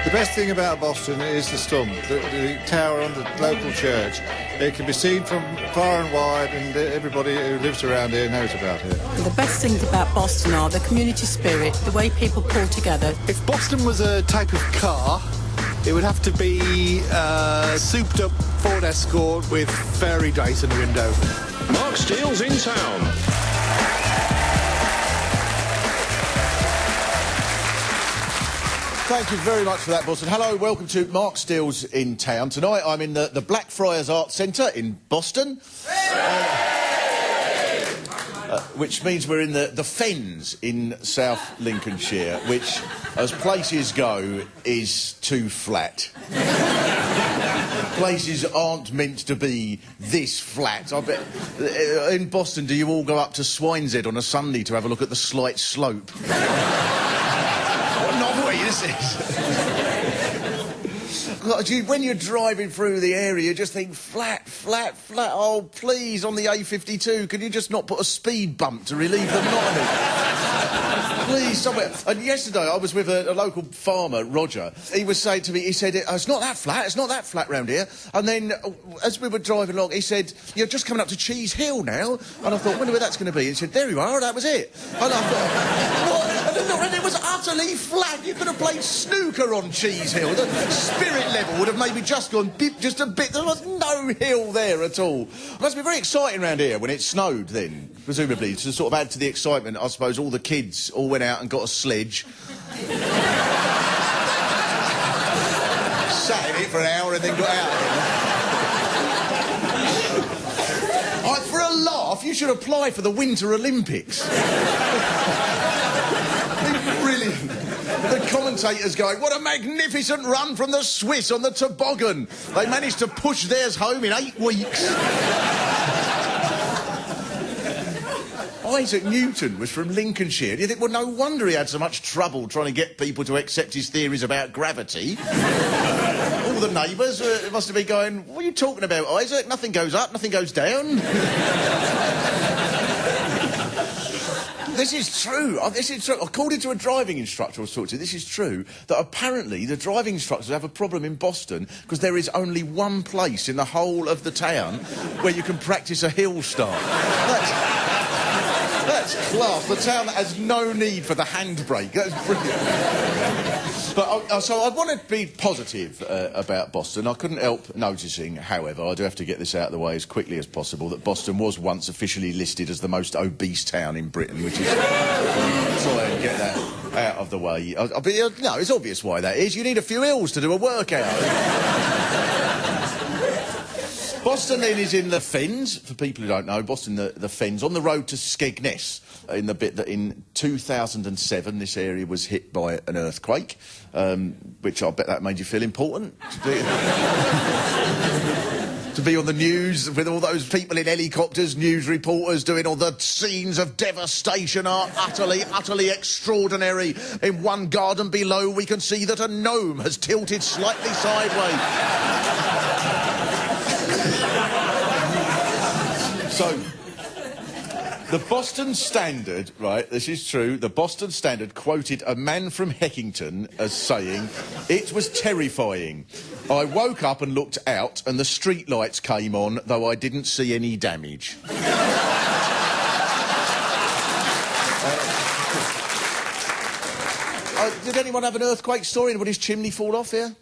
The best thing about Boston is the stump, the tower on the local church. It can be seen from far and wide, and everybody who lives around here knows about it. The best things about Boston are the community spirit, the way people pull together. If Boston was a type of car, it would have to be a souped-up Ford Escort with fairy lights in the window. Mark Steele's in town. Thank you very much for that, Boston. Hello, welcome to Mark Steele's in town. Tonight I'm in the Blackfriars Arts Centre in Boston. Which means we're in the Fens in South Lincolnshire, which, as places go, is too flat. Places aren't meant to be this flat. I bet. In Boston, do you all go up to Swineshead on a Sunday to have a look at the slight slope? What novelty this is. When you're driving through the area, you just think, flat, flat, flat. Oh, please, on the A52, can you just not put a speed bump to relieve the monotony? Please, somewhere. And yesterday, I was with a local farmer, Roger. He was saying to me, he said, it's not that flat round here. And then, as we were driving along, he said, you're just coming up to Cheese Hill now. And I thought, wonder where that's going to be. He said, there you are, that was it. And I thought, what? And it was utterly flat. You could have played snooker on Cheese Hill. The spirit level would have maybe just gone just a bit. There was no hill there at all. It must be very exciting round here when it snowed then, presumably, to sort of add to the excitement. I suppose all the kids all went out and got a sledge. Sat in it for an hour and then got out again. For a laugh, you should apply for the Winter Olympics. Brilliant. The commentators going, what a magnificent run from the Swiss on the toboggan. They managed to push theirs home in 8 weeks. Isaac Newton was from Lincolnshire. Do you think, well, no wonder he had so much trouble trying to get people to accept his theories about gravity. All the neighbours must have been going, what are you talking about, Isaac? Nothing goes up, nothing goes down. This is true. This is true. According to a driving instructor I was talking to, this is true, that apparently the driving instructors have a problem in Boston because there is only one place in the whole of the town where you can practice a hill start. That's class. The town that has no need for the handbrake. That's brilliant. But so I want to be positive about Boston. I couldn't help noticing, however, I do have to get this out of the way as quickly as possible, that Boston was once officially listed as the most obese town in Britain, which is... try and get that out of the way. No, it's obvious why that is. You need a few hills to do a workout. Boston then is in the Fens, for people who don't know. Boston, the Fens, on the road to Skegness, in the bit that in 2007 this area was hit by an earthquake, which I bet that made you feel important. To be on the news with all those people in helicopters, news reporters doing all the scenes of devastation are utterly extraordinary. In one garden below, we can see that a gnome has tilted slightly sideways. So, the Boston Standard, right, this is true, the Boston Standard quoted a man from Heckington as saying, it was terrifying. I woke up and looked out and the street lights came on, though I didn't see any damage. Did anyone have an earthquake story? Anybody's chimney fall off here?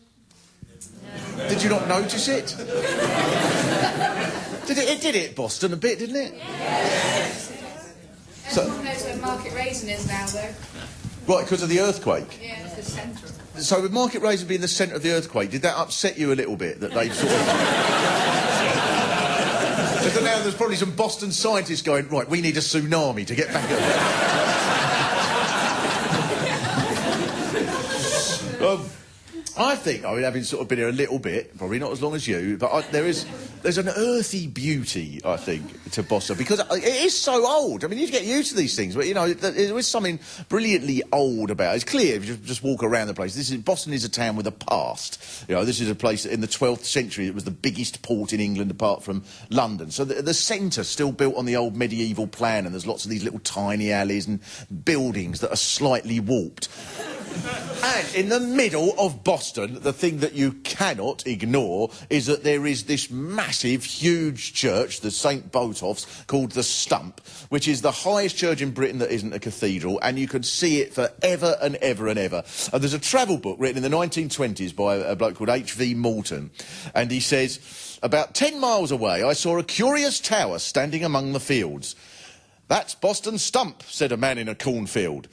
No. Did you not notice it? It did hit Boston a bit, didn't it? Yes. So, Everyone knows where Market Raisin is now, though. Right, because of the earthquake? Yeah, it's the centre. So with Market Raisin being the centre of the earthquake, did that upset you a little bit, that they sort of... So now there's probably some Boston scientists going, right, we need a tsunami to get back at I think, having sort of been here a little bit, probably not as long as you, but there's an earthy beauty, I think, to Boston, because it is so old. I mean, you get used to these things, but, you know, there is something brilliantly old about it. It's clear if you just walk around the place. Boston is a town with a past. You know, this is a place that in the 12th century, it was the biggest port in England apart from London. So the centre's still built on the old medieval plan, and there's lots of these little tiny alleys and buildings that are slightly warped. And in the middle of Boston, the thing that you cannot ignore is that there is this massive, huge church, the St. Botolph's, called the Stump, which is the highest church in Britain that isn't a cathedral, and you can see it for ever and ever and ever. And there's a travel book written in the 1920s by a bloke called H.V. Morton, and he says, about 10 miles away, I saw a curious tower standing among the fields. That's Boston Stump, said a man in a cornfield.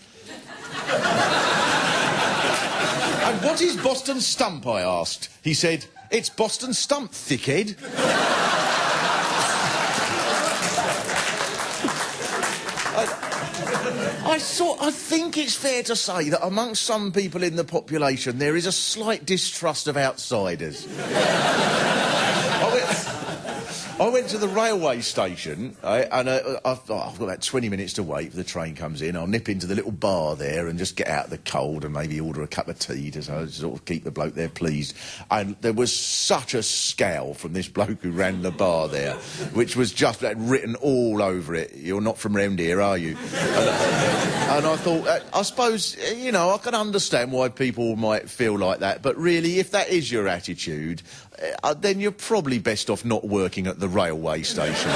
And what is Boston Stump, I asked. He said, it's Boston Stump, thickhead. I think it's fair to say that amongst some people in the population there is a slight distrust of outsiders. I went to the railway station, and I've got about 20 minutes to wait for the train comes in. I'll nip into the little bar there and just get out of the cold and maybe order a cup of tea to sort of keep the bloke there pleased. And there was such a scowl from this bloke who ran the bar there, which was just written all over it. You're not from round here, are you? And I thought, I suppose, you know, I can understand why people might feel like that, but really, if that is your attitude, then you're probably best off not working at the railway station.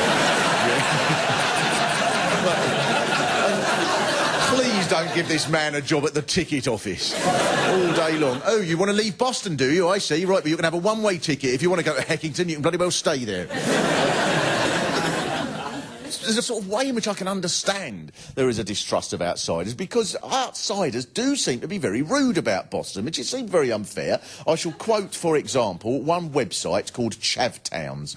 Please don't give this man a job at the ticket office all day long. Oh, you want to leave Boston, do you? I see. Right, but you can have a one-way ticket. If you want to go to Heckington, you can bloody well stay there. There's a sort of way in which I can understand there is a distrust of outsiders, because outsiders do seem to be very rude about Boston, which it seems very unfair. I shall quote, for example, one website called Chavtowns,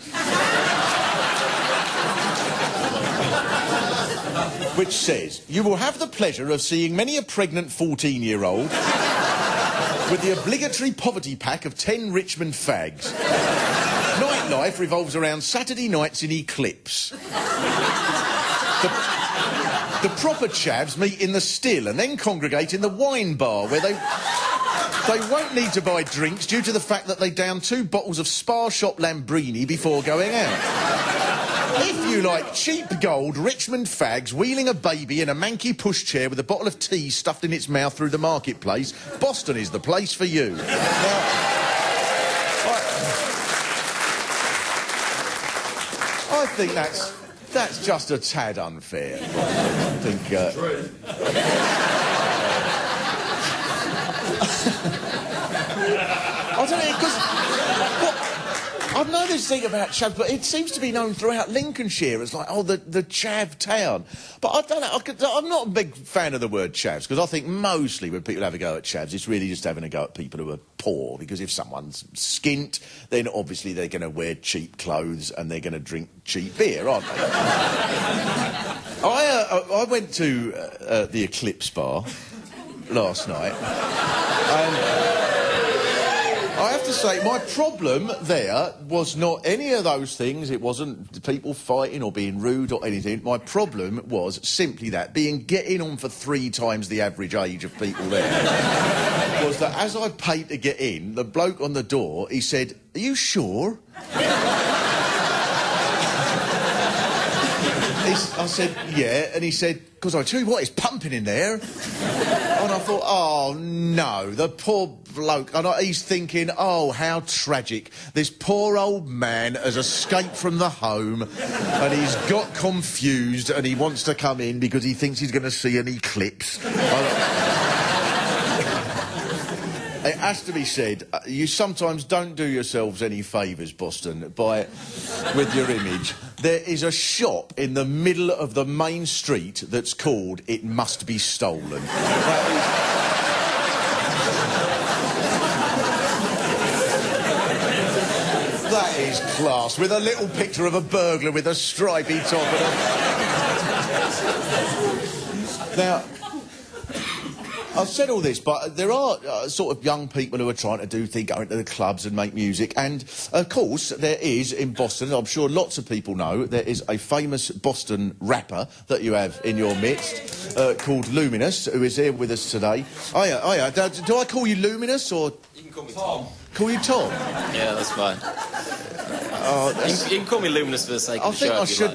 which says, you will have the pleasure of seeing many a pregnant 14-year-old with the obligatory poverty pack of 10 Richmond fags. Nightlife revolves around Saturday nights in Eclipse. The proper chavs meet in the Still and then congregate in the wine bar, where they won't need to buy drinks due to the fact that they down 2 bottles of Spar Shop Lambrini before going out. If you like cheap gold Richmond fags wheeling a baby in a manky pushchair with a bottle of tea stuffed in its mouth through the marketplace, Boston is the place for you. Now, I think that's just a tad unfair. I think... I don't know, because... I know this thing about Chav, but it seems to be known throughout Lincolnshire as like, oh, the Chav town. But I don't know, I'm not a big fan of the word chavs, because I think mostly when people have a go at chavs, it's really just having a go at people who are poor, because if someone's skint, then obviously they're going to wear cheap clothes and they're going to drink cheap beer, aren't they? I went to the Eclipse bar last night, and... I have to say, my problem there was not any of those things. It wasn't people fighting or being rude or anything. My problem was simply that, getting on for 3 times the average age of people there, was that as I paid to get in, the bloke on the door, he said, are you sure? I said, yeah, and he said, because I tell you what, it's pumping in there. And I thought, oh, no, the poor bloke. And he's thinking, oh, how tragic. This poor old man has escaped from the home and he's got confused and he wants to come in because he thinks he's going to see an eclipse. It has to be said, you sometimes don't do yourselves any favours, Boston, with your image. There is a shop in the middle of the main street that's called It Must Be Stolen. That is class, with a little picture of a burglar with a stripy top and a... Now... I've said all this, but there are sort of young people who are trying to do things, go into the clubs and make music. And, of course, there is, in Boston, I'm sure lots of people know, there is a famous Boston rapper that you have in your midst called Luminous, who is here with us today. Oh, yeah. Do I call you Luminous, or... You can call me Tom. Call you Tom? Yeah, that's fine. You can call me Luminous for the sake of the show. I think I should...